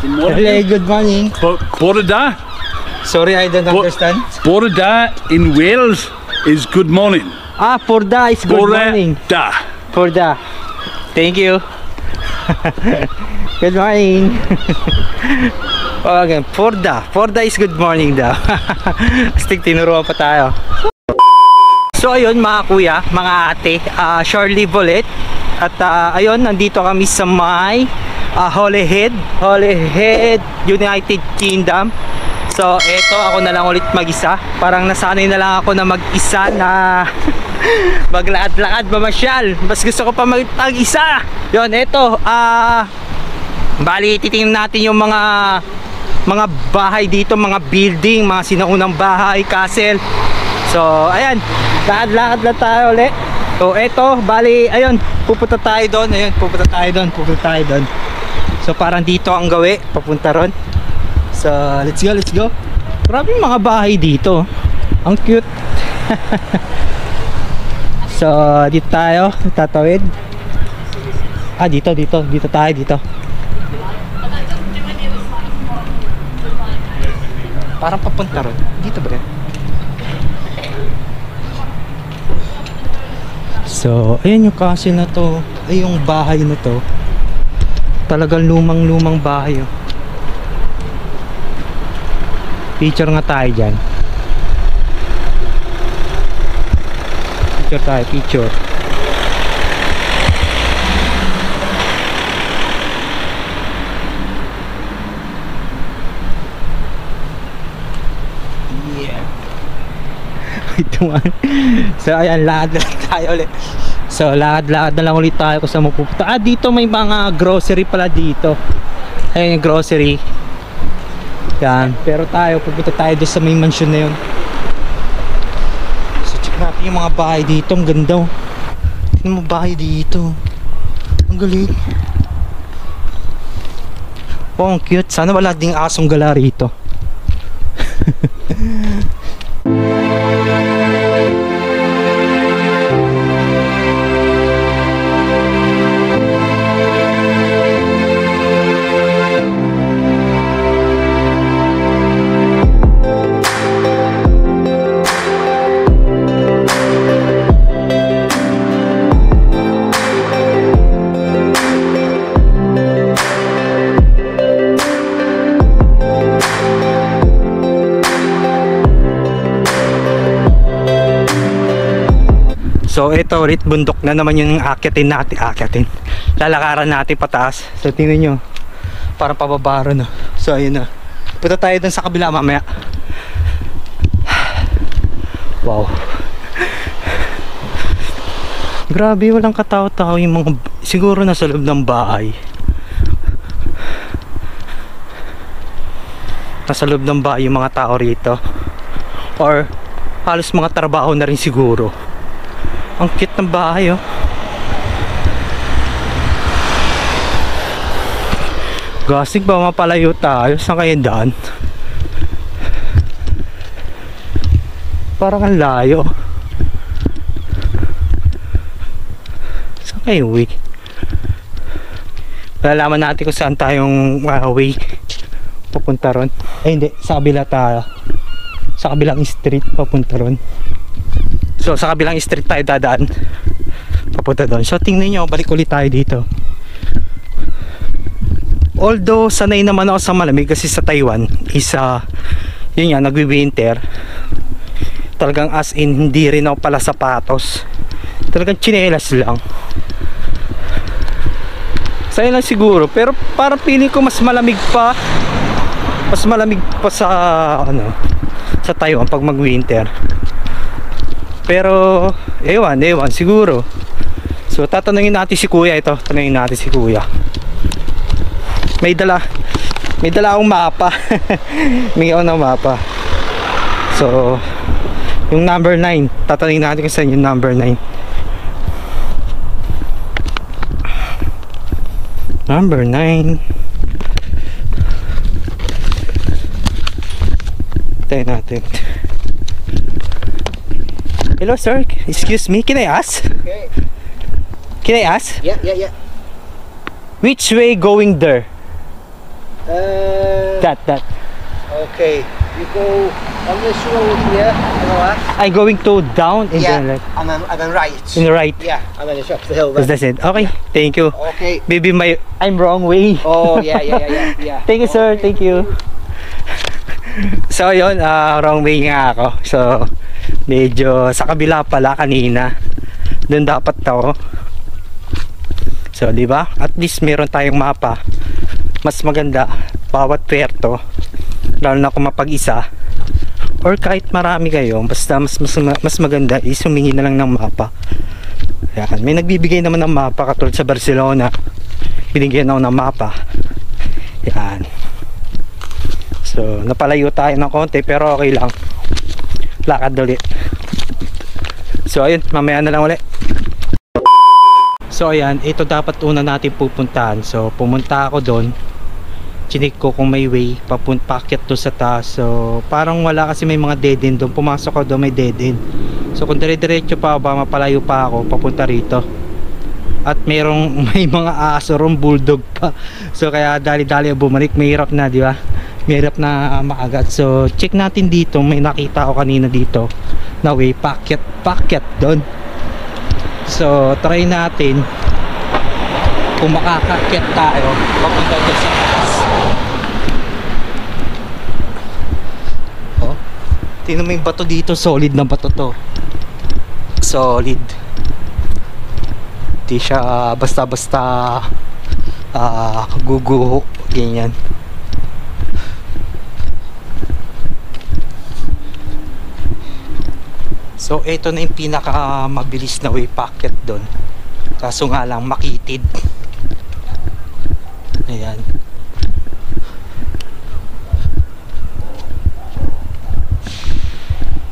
Good morning. Hello, good morning. Borada. Sorry, I don't understand. Borada in Wales is good morning. Ah, Porda is good morning. Borada. Porda. Thank you. Good morning. Okay, Porda. Porda is good morning daw. Astig, tinuruan pa tayo. So ayun mga kuya, mga ate, short live ulit. At ayun, nandito kami sa may Holyhead, United Kingdom. So eto, ako na lang ulit mag-isa. Parang nasanay na lang ako na mag-isa na maglakad-lakad, mamasyal. Mas gusto ko pa mag-isa. Yun, eto, bali titingnan natin yung mga bahay dito, mga building, mga sinaunang bahay, castle. So ayan, lakad-lakad lang tayo ulit. So eto, bali, ayun, pupunta tayo doon. Ayun, pupunta tayo doon. So parang dito ang gawi, papunta ron. So let's go. Grabe yung mga bahay dito. Ang cute. So dito tayo, tatawid. Dito tayo. Parang papunta ron. Dito ba? So ayan yung castle na to. Ay, yung bahay na to. Talagang lumang bahay, oh. Picture nga tayo dyan. Picture. Yeah. So ayan, lakad na tayo ulit. So lakad na lang ulit tayo kung saan mapupunta. Dito may mga grocery pala dito. Ayan yung grocery. Yan. Pero pupunta tayo doon sa may mansion na yun. So check natin yung mga bahay dito. Ang ganda, oh. Tingnan mo bahay dito. Ang galing. Oh, ang cute. Sana wala ding asong gala rito. So ito ulit, bundok na naman yung akyatin. Lalakaran natin pataas. So tingnan nyo, parang pababaro na. So ayun na, punta tayo dun sa kabila mamaya. Wow. Grabe, walang katao-tao yung mga, siguro nasa loob ng bahay. Nasa loob ng bahay yung mga tao rito. Or halos mga trabaho na rin siguro. Ang cute ng bahay, oh. Gasig ba mapalayo tayo? Saan kayo daan? Parang ang layo. Saan kayo way? Malalaman natin kung saan tayong way papunta ron. Hindi, sa kabila tayo. Sa kabilang street papunta ron. So sa kabilang street tayo dadaan papunta doon. So tingnan nyo, balik ulit tayo dito. Although sanay naman ako sa malamig kasi sa Taiwan is yun nga, nagwi-winter. Talagang as in hindi rin ako pala sapatos. Talagang tsinelas lang. Sa'yo lang siguro, pero parang feeling ko mas malamig pa sa sa Taiwan pag mag-winter. Pero ewan siguro. So tatanungin natin si kuya ito. May dala akong mapa. May ako ng mapa. So yung number 9, tatanungin natin kung saan yung number 9. Number 9. Tayo natin. Hello sir, excuse me, can I ask? Okay. Can I ask? Yeah. Which way going there? That. Okay. You go on this road here, on the left. I going to down in Yeah, the left. and then right. In the right. Yeah, and then it's up the hill Is then. that it? Okay, thank you. Okay. Maybe I'm wrong way. Oh, yeah. Thank you, sir. Thank you. So, yun, wrong way nga ako. So, medyo sa kabila pala kanina. Doon dapat ako. So, di ba? At least meron tayong mapa. Mas maganda bawat puerto. Lalo na kung mapag-isa. Or kahit marami kayo, basta mas maganda is humingi na lang ng mapa. Yan. May nagbibigay naman ng mapa katulad sa Barcelona. Binigyan ako ng mapa. Yan. So, napalayo tayo ng konti pero okay lang. Lakad ulit. So, ayun. Mamaya na lang ulit. So, ayan. Ito dapat una natin pupuntahan. So, pumunta ako doon. Chinik ko kung may way pakyat to sa taas. So parang wala kasi may mga dead end doon. Pumasok ako doon, may dead end. So kung dire-diretso pa ba, mapalayo pa ako papunta rito. At may mga aso ron, bulldog pa. So kaya dali-dali bumalik. Mahirap na, di ba? Mahirap na makagat. So check natin dito. May nakita ako kanina dito na way pakyat doon. So try natin kung makakakyat tayo papunta doon sa taas. Tingnan mo yung bato dito, solid na bato to. Solid. Hindi siya basta-basta guguho, ganyan. So ito na yung pinaka mabilis na way packet doon. Kaso nga lang makitid. Ayan.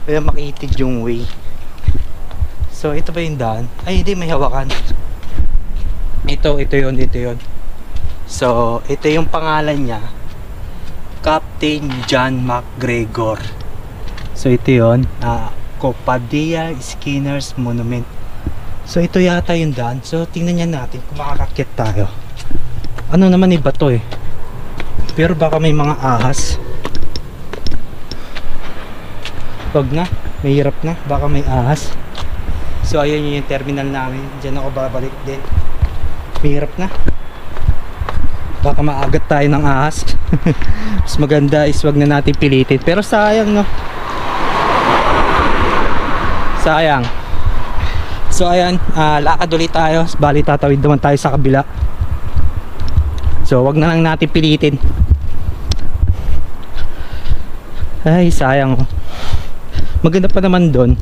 Kaya makitid yung way. So ito ba yung daan? Ay hindi, may hawakan. Ito yun. So ito yung pangalan niya, Captain John McGregor. So ito yun, Copadilla Skinners Monument. So ito yata yung daan. So tingnan niya natin kung makakakyat tayo. Ano naman iba to eh, pero baka may mga ahas. Wag na, may hirap na, baka may ahas. So ayun yung terminal namin. Diyan ako babalik din. May hirap na, baka maagat tayo ng ahas. Mas maganda is wag na natin pilitin. Pero sayang no, sayang. So ayan, lakad ulit tayo. Bali tatawid naman tayo sa kabila. So wag na lang natin pilitin. Ay sayang. Maganda pa naman doon.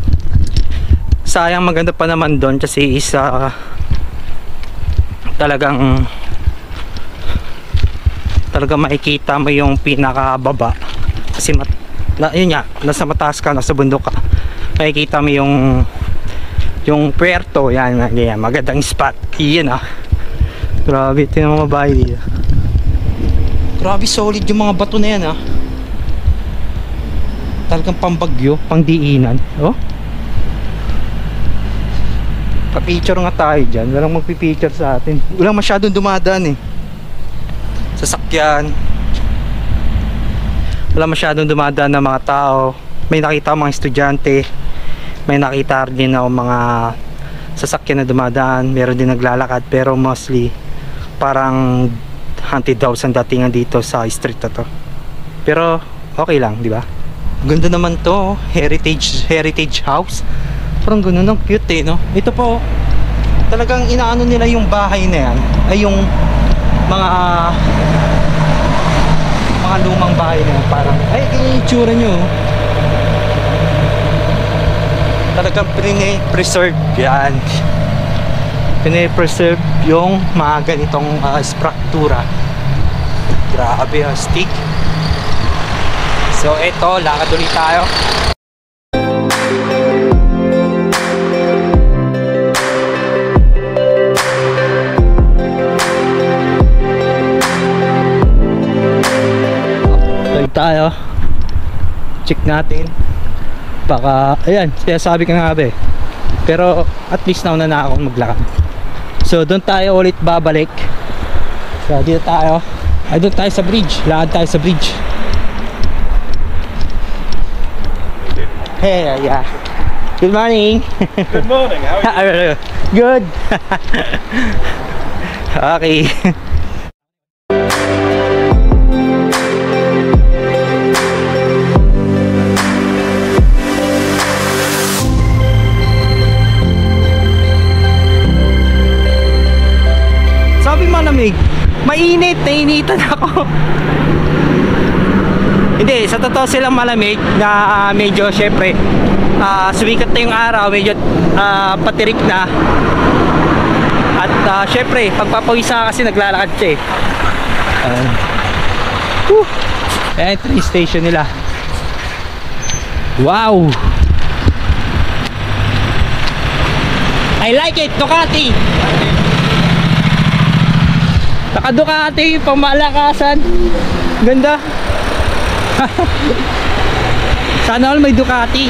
Sayang, maganda pa naman doon kasi isa talagang makikita mo yung pinakababa. Kasi yun nga, nasa mataas ka, nasa bundok ka. Makikita mo yung puerto, yan, magandang spot. Iyan Grabe, tingnan mo mabahay dito. Grabe solid yung mga bato na yan Talagang pambagyo, pangdiinan. Oh. Pa-picture nga tayo dyan. Walang magpipicture sa atin. Walang masyadong dumadaan sasakyan. Walang masyadong dumadaan na mga tao. May nakita mga estudyante. May nakita din ako mga sasakyan na dumadaan. Meron din naglalakad. Pero mostly parang haunted house ang datingan dito sa street na to. Pero okay lang, di ba? Ganda naman to, heritage house. Parang gano'n, ang cute no. Ito po, talagang inaano nila yung bahay na yan. Ay yung mga lumang bahay na yan. Parang, ay ganyan yung tsura nyo. Talagang preserve yan. Pine-preserve yung mga ganitong struktura. Grabe stick. So eto, lakad ulit tayo. Tuloy tayo. Check natin. Baka, ayan, sabi ka nga pero at least nauna na akong maglakad. So doon tayo ulit babalik. So dito tayo. Ay, doon tayo sa bridge. Lakad tayo sa bridge. Hey, yeah. Good morning. Good morning, how are you? Good. Okay. Sabi malamig, mainit, nainitan ako. Hindi, sa totoo silang malamig na medyo syempre sumikat na yung araw, medyo patirik na. At syempre, pagpapawisa kasi naglalakad siya eh. Ayan, train station nila. Wow! I like it, Ducati! Naka Ducati, pamalakasan. Ganda. Sana all may Ducati.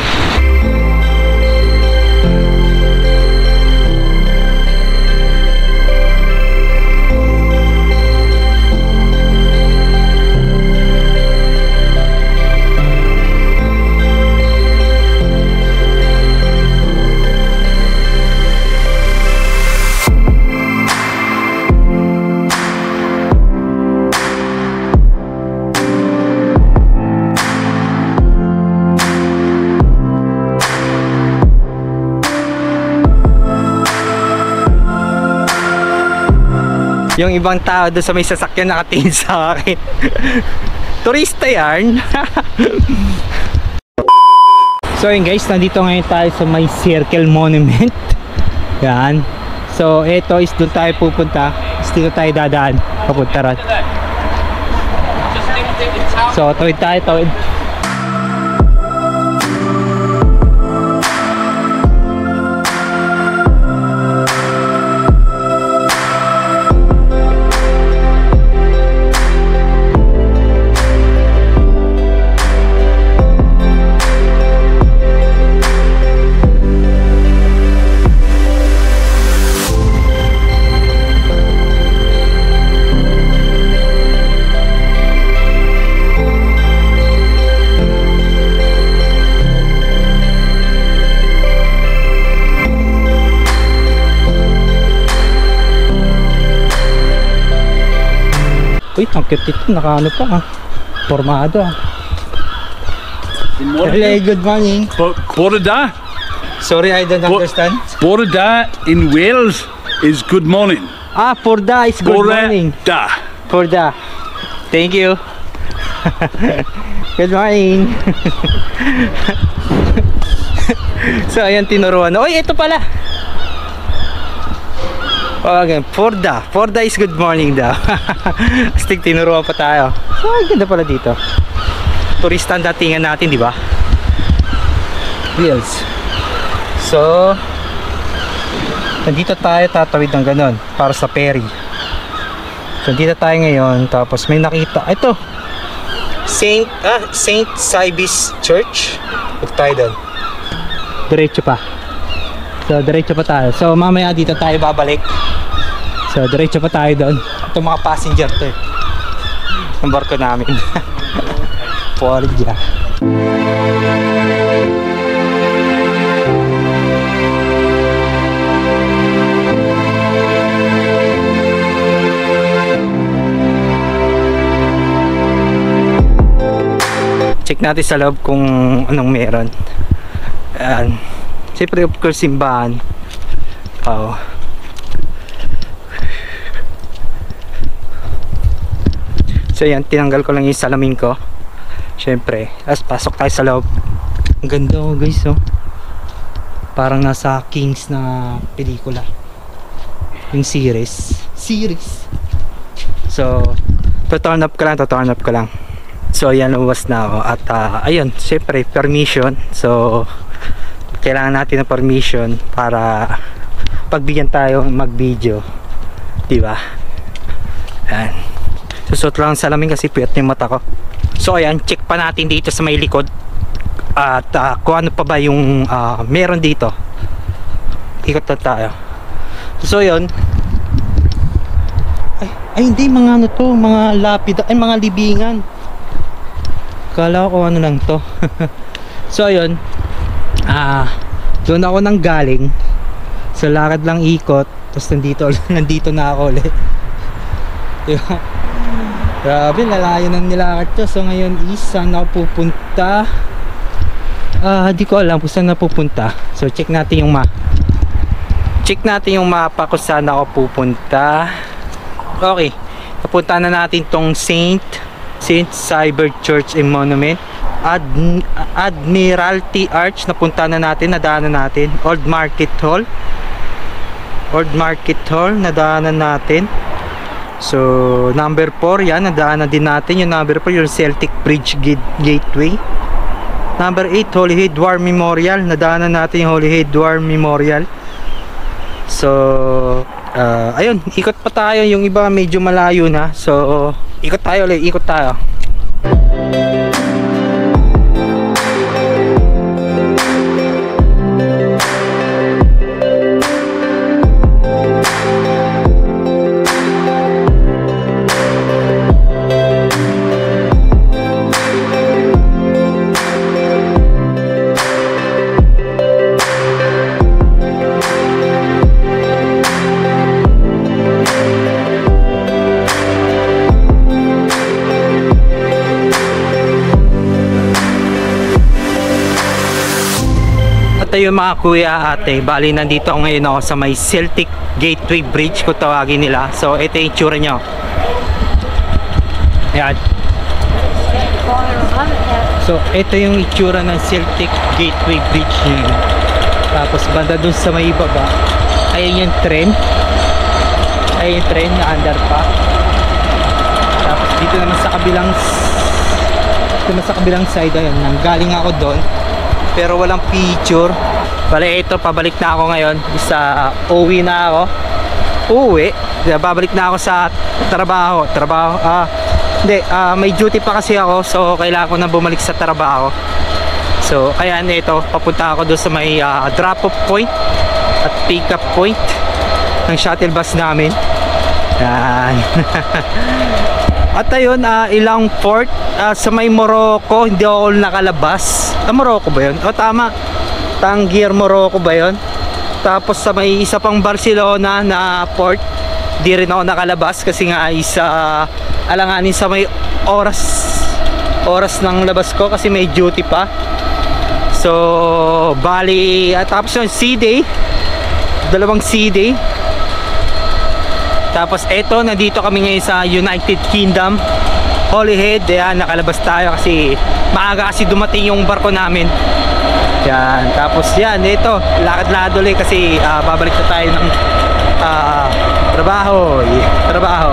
Yung ibang tao doon sa may sasakyan nakatingin sa akin. Turista yan. So yun guys, nandito ngayon tayo sa may Circle Monument. Yan. So ito is doon tayo pupunta. Dito tayo dadaan. Papunta ron. So tawid tayo, tawid. Uy, ang cute ito. Nakaano pa formado Good morning. Hello, good morning. Borda. Sorry, I don't understand. Borda in Wales is good morning. Porda is good morning. Borda. Porda. Thank you. Good morning. So, ayan, tinuruan. Uy, ito pala. Okay, Porda. Porda is good morning daw. Astig, tinuruan pa tayo. So, ganda pala dito. Turista ang datingan natin, di ba? Wheels. So, nandito tayo tatawid ng ganon para sa ferry. So, nandito tayo ngayon. Tapos may nakita. Ito. Saint Sibis Church. Huwag tayo doon. Diretso pa. So, diretso pa tayo. So, mamaya dito tayo babalik. So, diretso pa tayo doon. Ito mga passenger to eh. Ang barko namin. Porda. Check natin sa loob kung anong meron. Ayan. Siyempre, of course, simbahan. Oo. So yan, tinanggal ko lang yung salamin ko. Siyempre, as pasok tayo sa loob. Ang ganda oh guys oh. Parang nasa Kings na pelikula. Yung series. So, to-turn up ko lang. So yan, luwas na ako. At ayun, siyempre, permission. So, kailangan natin ng permission para pagbigyan tayo mag-video. Diba? Yan. Susot lang salamin kasi puyat yung mata ko. So ayan, check pa natin dito sa may likod. At kung ano pa ba yung meron dito. Ikot na tayo. So yun. Ay hindi, mga ano to, mga lapida, ay mga libingan. Kala ko ano lang to. So ayun, doon ako nang galing. So lakad lang ikot, tapos nandito na ako ulit. Diba? Grabe, lalayo ng nilakad to. So ngayon is saan ako pupunta? Di ko alam kung saan napupunta. So check natin yung mapa kung saan ako pupunta. Okay, napunta na natin tong Saint Cyber Church and Monument. Admiralty Arch, napunta na natin, nadaanan natin. Old Market Hall, nadaanan natin. So number 4 yan, nadaanan din natin. Yung number 4, yung Celtic Bridge Gateway. Number 8, Holyhead War Memorial, nadaanan natin yung Holyhead War Memorial. So ayun, ikot pa tayo. Yung iba medyo malayo na. So ikot tayo ulit, ikot tayo. Yung mga kuya ate, bali nandito ako ngayon ako sa may Celtic Gateway Bridge kung tawagin nila. So ito yung itsura nyo. Ayan. So ito yung itsura ng Celtic Gateway Bridge nyo. Tapos banda dun sa may baba, ayun yung tren. Ayun yung tren na under pa. Tapos dito naman sa kabilang side, ayun, nanggaling ako doon pero walang picture. Bale ito, pabalik na ako ngayon. Uwi na ako. Babalik na ako sa trabaho. May duty pa kasi ako. So kailangan ko na bumalik sa trabaho. So kaya ito, papunta ako doon sa may drop off point at pick up point ng shuttle bus namin. Yan. At ayun, ilang port sa may Morocco. Hindi ako nakalabas. Morocco ba yun? O tama, Tangier, Morocco ba yun? Tapos sa may isa pang Barcelona na port, di rin ako nakalabas kasi nga isa alanganin sa may oras ng labas ko kasi may duty pa. So bali, tapos yung C-Day, dalawang C-Day. Tapos eto, nandito kami ngayon sa United Kingdom, Holyhead. Ayan, nakalabas tayo kasi maaga kasi dumating yung barko namin. Yan, tapos yan, ito, lakad-lakad ulit kasi babalik na tayo ng trabaho.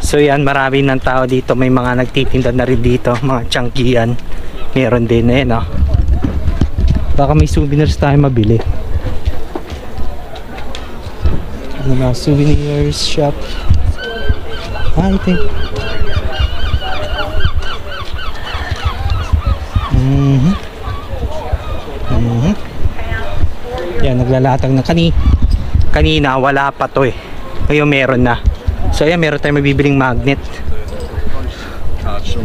So yan, marami ng tao dito. May mga nagtitinda na rin dito, mga tiyanggian. Meron din no? Baka may souvenirs tayo mabili. Ano na, souvenirs shop. I think. Yan, naglalatag na kanina wala pa to ngayon meron na. So ayan, meron tayong mabibiling magnet. So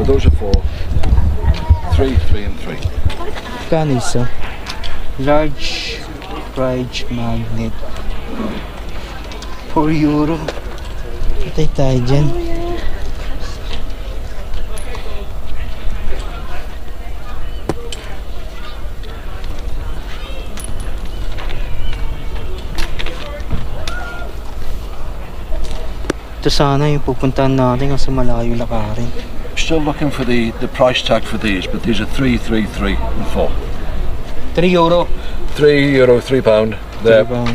those are 4. 3, 3 and 3. Kano isa? Large price magnet. €4. Patay tayo dyan. Ito sana yung pupuntahan natin kasi malayo lakarin. Still looking for the price tag for these, but these are 3, 3, 3 and 4. €3. €3, £3 there, £3.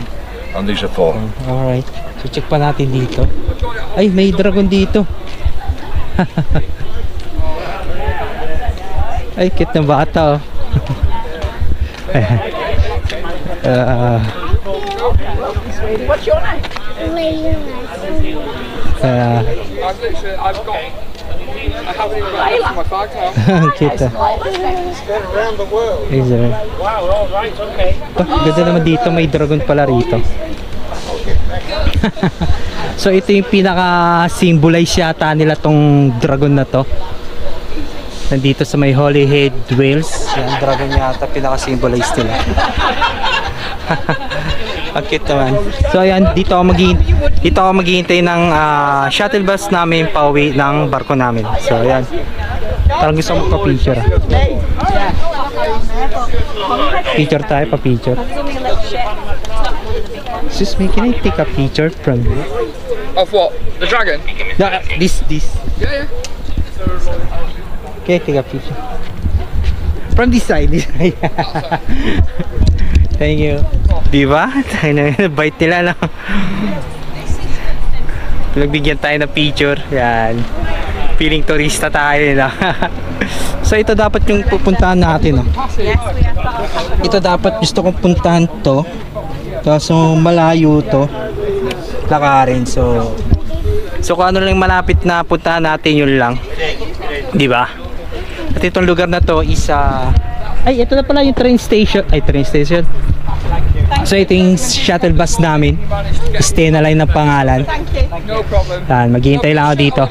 and these are 4. Alright, so check pa natin dito. Ay, may dragon dito. Ay, cute na bata What's your name? haven't even got enough for my flag tail. Cute ah. Around the world. Is there? Wow, all right, okay. Ganda naman dito, may dragon pala rito. So ito yung pinaka-symbolize yata nila tong dragon na to. Nandito sa may Holyhead, Wales. Yan, dragon yata pinaka-symbolize nila. Ang cute naman. So ayan, dito ako maghihintay ng shuttle bus namin pauwi ng barko namin. So ayan. Parang gusto ko pa-picture. Picture tayo, pa-picture. Excuse me, can I take a picture from you? Of what? The dragon? No, this. Yeah, yeah. Okay, take a picture. From this side. Thank you. Diba? Tayo na, bite nila, no? Nagbigyan tayo ng picture. Yan. Feeling turista tayo, no? So ito dapat yung pupuntahan natin, no? Ito dapat gusto kong puntahan to. Kaso malayo to. Lakarin. So kung ano lang malapit na puntahan natin, yun lang. Diba? At itong lugar na to is ay, ito na pala yung train station. Ay, train station. So ito yung shuttle bus namin. Stay na lang ng pangalan. No problem. Yan, maghihintay lang ako dito.